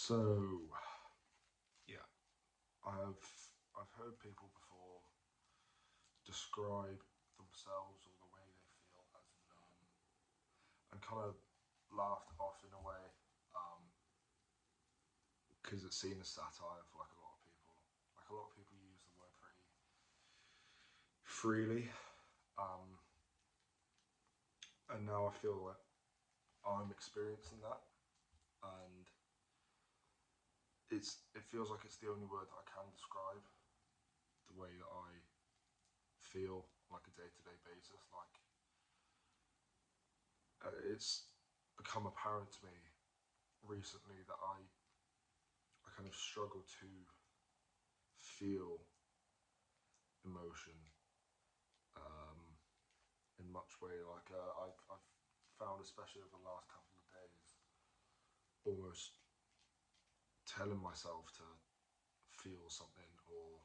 So, yeah, I've heard people before describe themselves or the way they feel as numb, and kind of laughed off in a way, because it's seen as satire for like a lot of people. Like a lot of people use the word pretty freely, um, and now I feel like I'm experiencing that, and it feels like it's the only word that I can describe the way that I feel like a day to day basis. Like it's become apparent to me recently that I kind of struggle to feel emotion um, in much way. Like I've found, especially over the last couple of days, almost telling myself to feel something or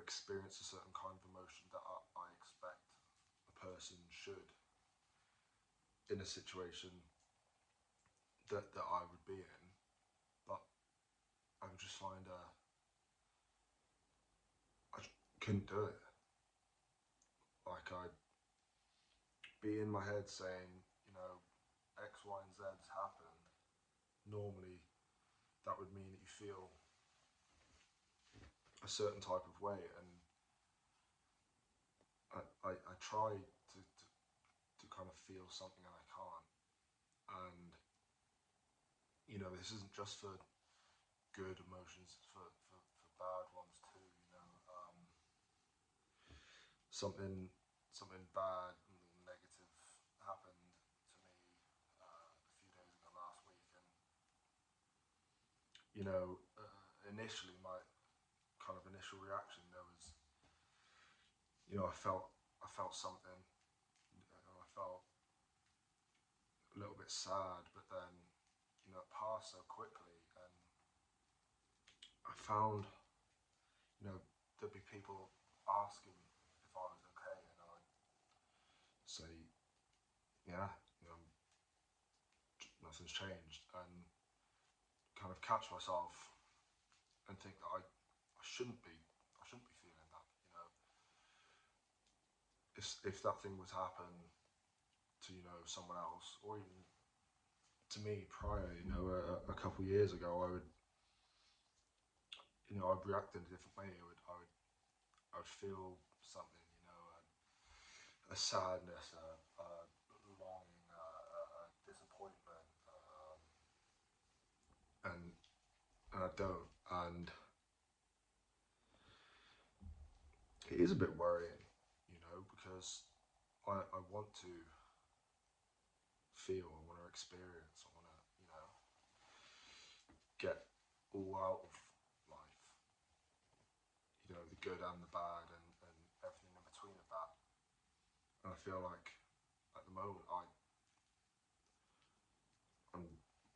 experience a certain kind of emotion that I expect a person should in a situation that I would be in, but I would just find I couldn't do it. Like I'd be in my head saying, you know, X, Y, and Z's happened. Normally, that would mean that you feel a certain type of way, and I try to kind of feel something and I can't. And this isn't just for good emotions; it's for bad ones too. Something bad and negative happened to me a few days ago last week, and initially my kind of initial reaction there was, I felt something, I felt a little bit sad, but then it passed so quickly, and I found there'd be people asking if I was okay, and I'd say, yeah, you know, nothing's changed, and kind of catch myself and think that I shouldn't be I shouldn't be feeling that. If that thing was happen to someone else, or even to me prior, a couple of years ago, I'd react in a different way. I would feel something, a sadness, a longing, a disappointment, and I don't, and it is a bit worrying, because I want to feel, I want to experience, I want to, get all out of life, the good and the bad, and everything in between of that. And I feel like at the moment I'm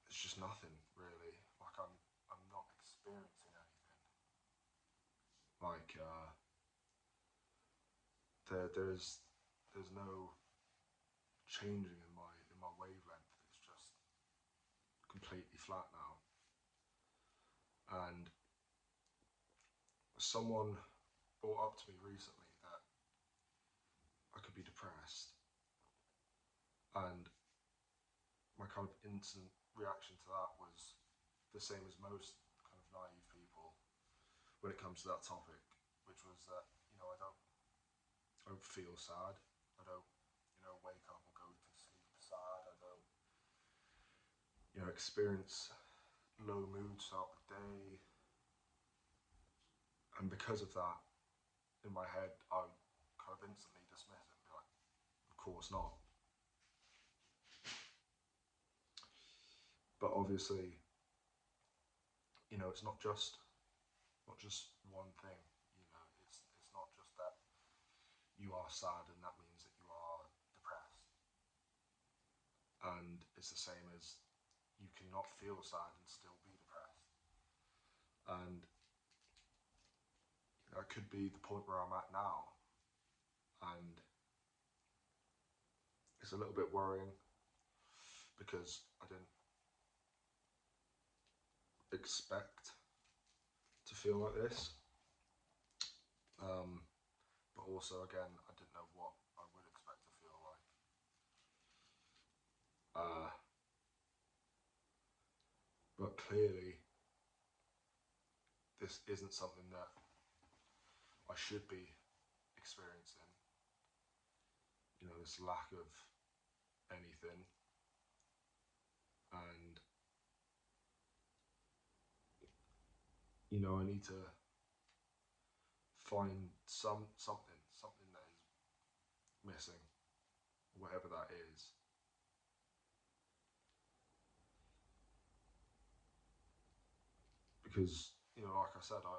it's just nothing really. Like I'm not experiencing anything. Like there's no changing in my wavelength. It's just completely flat now. And someone brought up to me recently that I could be depressed, and my kind of instant reaction to that was the same as most kind of naive people when it comes to that topic, which was that I don't feel sad. I don't wake up or go to sleep sad. I don't experience low moods throughout the day, and because of that, in my head, I kind of instantly dismiss it and be like, of course not. But obviously, it's not just one thing. It's not just that you are sad and that means that you are depressed. And it's the same as you cannot feel sad and still be depressed. And that could be the point where I'm at now. And it's a little bit worrying because I didn't expect to feel like this. But also, again, I didn't know what I would expect to feel like. But clearly, this isn't something that I should be experiencing. This lack of anything, and I need to find something that is missing, whatever that is. Because like I said, I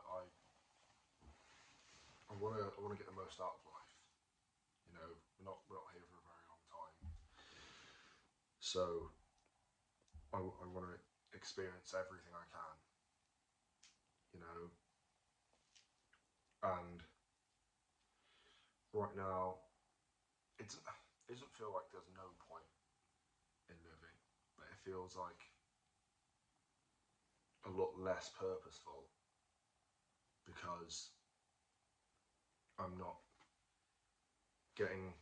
want to get the most out of life. We're not here for a very long time, so I want to experience everything I can. You know, and right now, it doesn't feel like there's no point in living, but it feels like a lot less purposeful because I'm not getting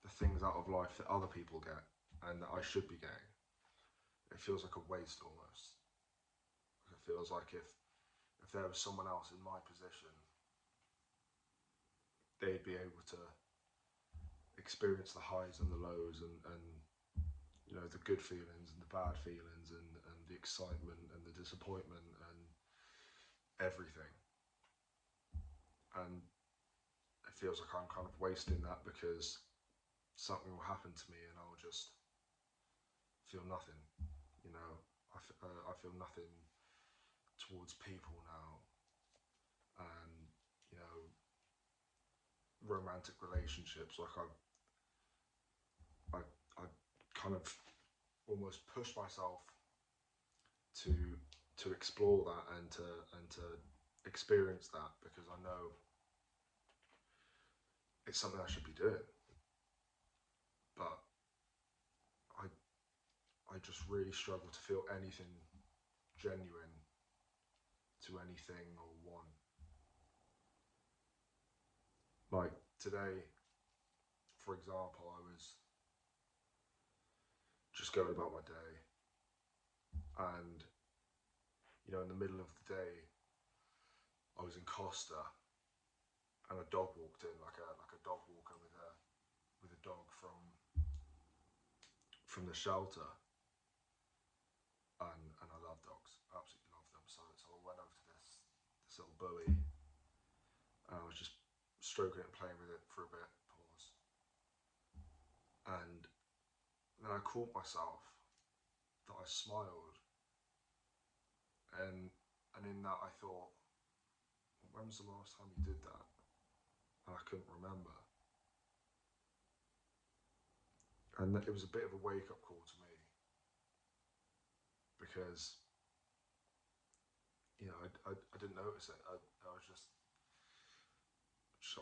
the things out of life that other people get and that I should be getting. It feels like a waste almost. It feels like if there was someone else in my position, they'd be able to experience the highs and the lows and the good feelings and the bad feelings and the excitement and the disappointment and everything. And it feels like I'm kind of wasting that because something will happen to me and I'll just feel nothing. I feel nothing towards people now, and romantic relationships. Like I kind of almost push myself to explore that and to experience that because I know it's something I should be doing, but I I just really struggle to feel anything genuine to anything or one. Like today, for example, I was just going about my day, and in the middle of the day, I was in Costa, and a dog walked in, like a dog walker with a dog from the shelter, and I love dogs, absolutely love them. So I went over to this little bully, and I was just stroking it and playing with it for a bit. Pause, and then I caught myself that I smiled, and in that I thought, when was the last time you did that? And I couldn't remember. And it was a bit of a wake up call to me because I didn't notice it. I was just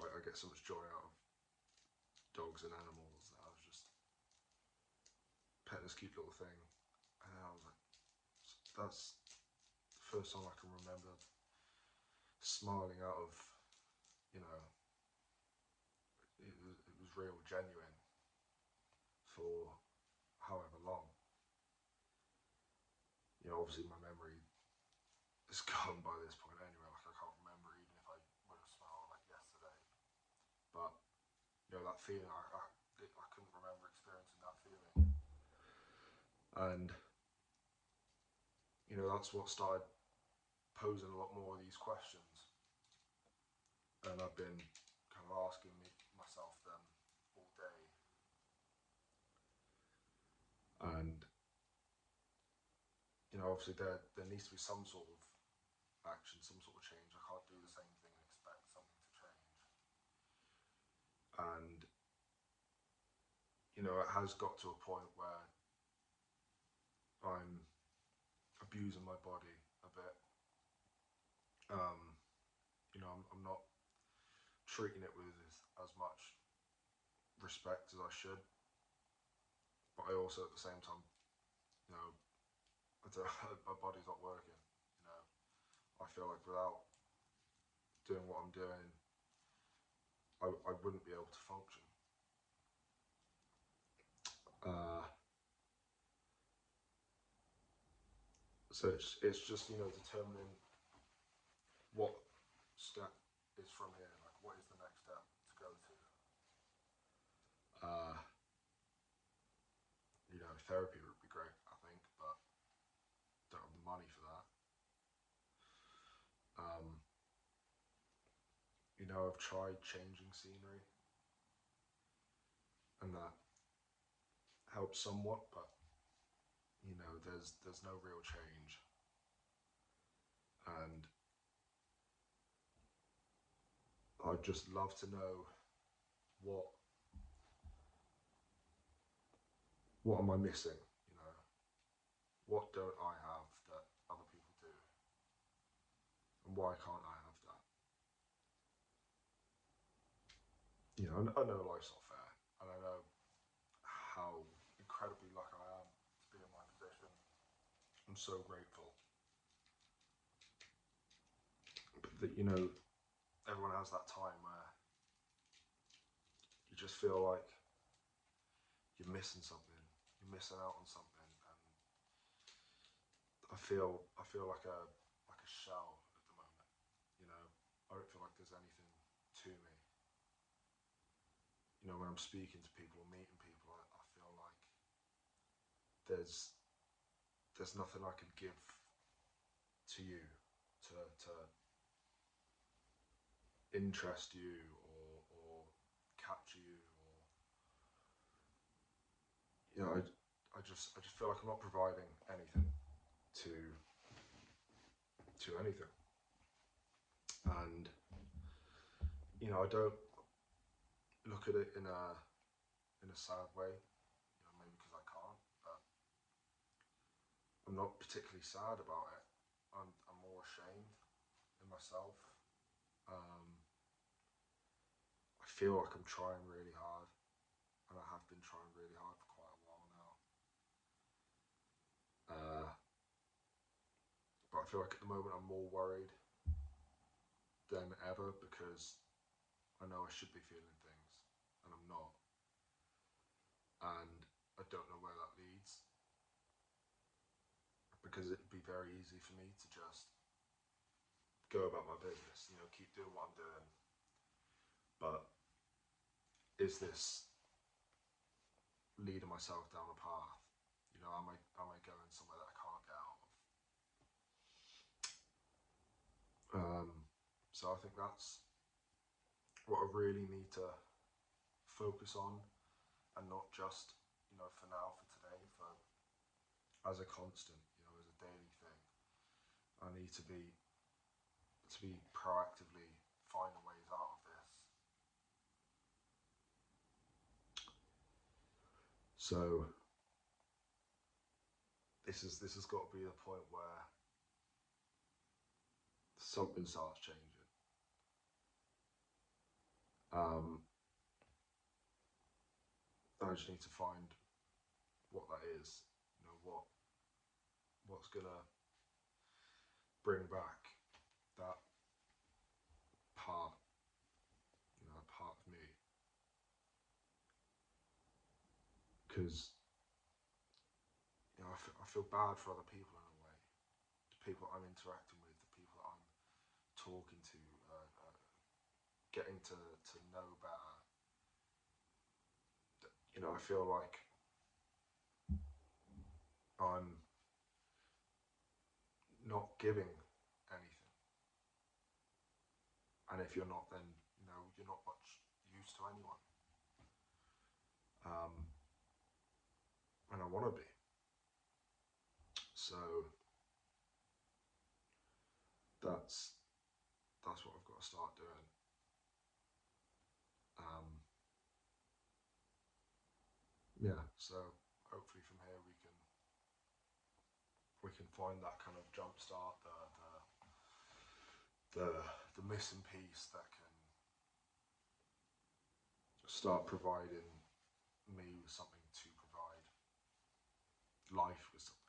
I get so much joy out of dogs and animals that I was just petting this cute little thing, and I was like, that's the first time I can remember smiling out of you know it was real, genuine for however long. Obviously my memory is gone by this point anyway. Like I can't remember even if I would have smiled like yesterday. But that feeling, I couldn't remember experiencing that feeling, and that's what started posing a lot more of these questions, and I've been kind of asking myself them all day, and obviously there needs to be some sort of action, some sort of change. I can't do the same thing and expect something to change, and it has got to a point where I'm abusing my body a bit. Um, I'm not treating it with as much respect as I should, but I also at the same time, you know, my body's not working. I feel like without doing what I'm doing, I wouldn't be able to function. Uh, so it's just, you know, determining what step is from here, like what is the next step to go to. You know, therapy would be great, I think, but don't have the money for that. Um, you know, I've tried changing scenery, and that helps somewhat, but you know, there's no real change, and I'd just love to know what what am I missing? You know, what don't I have that other people do, and why can't I have that? You know, I know life's not fair, and I know how incredibly lucky I am to be in my position. I'm so grateful, but that, you know, everyone has that time where you just feel like you're missing something, you're missing out on something, and I feel like a shell at the moment. You know, I don't feel like there's anything to me. You know, when I'm speaking to people, meeting people, I feel like there's there's nothing I can give to you to interest you or capture you, or you know, I just feel like I'm not providing anything to anything, and you know, I don't look at it in a sad way. You know, maybe because I can't, but I'm not particularly sad about it. I'm more ashamed in myself. Um, I feel like I'm trying really hard, and I have been trying really hard for quite a while now. But I feel like at the moment I'm more worried than ever because I know I should be feeling things and I'm not, and I don't know where that leads because it'd be very easy for me to just go about my business, you know, keep doing what I'm doing. But is this leading myself down a path? You know, am I going somewhere that I can't get out of? So I think that's what I really need to focus on, and not just, you know, for now, for today, for as a constant, you know, as a daily thing. I need to be proactively finding ways out of this. So this has got to be the point where something starts changing. Um, I just need to find what that is. You know, what's gonna bring back that part, you know, a part of me. Because you know, I feel bad for other people in a way. The people I'm interacting with, the people that I'm talking to, getting to know better. You know, I feel like I'm not giving anything. And if you're not, then you know you're not much use to anyone. Um, and I want to be. So that's that's what I've got to start doing. Um, yeah. So hopefully from here we can find that kind of jump start, the the missing piece that can start providing me with something to provide life with something